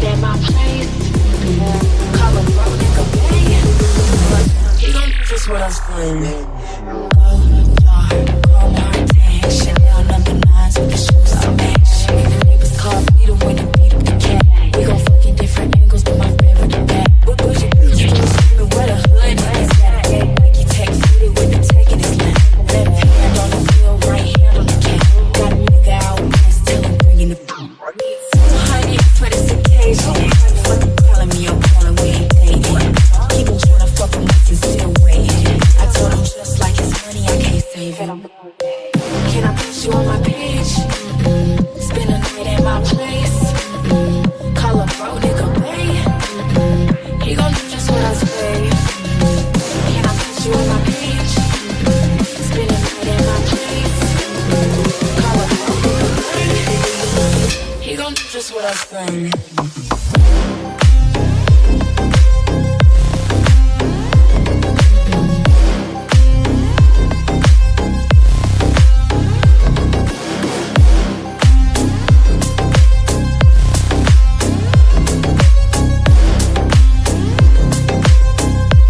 at my place. Call him bro, nigga, babe. He gon' do just what I'm saying. Go hard, call Martin. Chanel number 9s with the shoes I match. The neighbors call Peter when he beat up the cat. We gon' fuck in different angles, but my favorite the back. What was your bitch still screaming where the hood is? Got a Nike tech suited with the tech in his lap. Left hand on the wheel, right hand on the cap. Got a nigga out west, tell him bringing the boom. 200 for this occasion. Fuck calling me or calling, we ain't dating. He been tryna fuck him with and still waiting. I told him just like his money, I can't save it. Can I put you on my page? Spend a night at my place. Call a bro, nigga, babe. He gon' do just what I say. Can I put you on my page? Spend a night at my place. Call a bro, nigga, babe. He gon' do just what I say.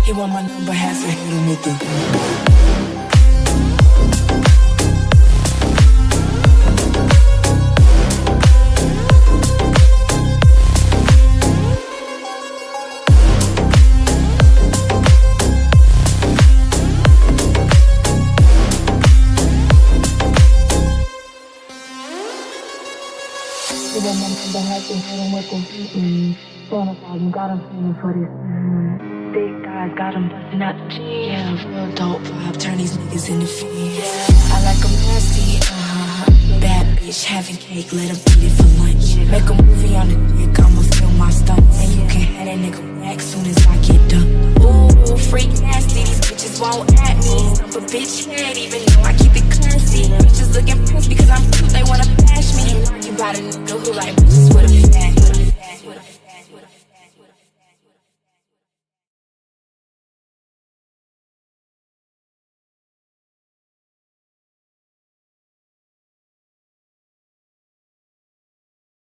He want my number, has to hit him with the got him feeling for this. Big guys got him busting out the cheese. Yeah, real dope vibe, turn these niggas into fiends. Yeah, I like them nasty, bad bitch, having cake, let her beat it for lunch. Make a movie on the dick, I'ma film my stunts. And you can have that nigga back soon as I get done. Ooh, freak nasty, these bitches won't at me. Stump a bitch head, even though I keep it classy. Bitches looking pissed because I'm cute, they wanna bash me. You got a nigga who like bitches with a fat.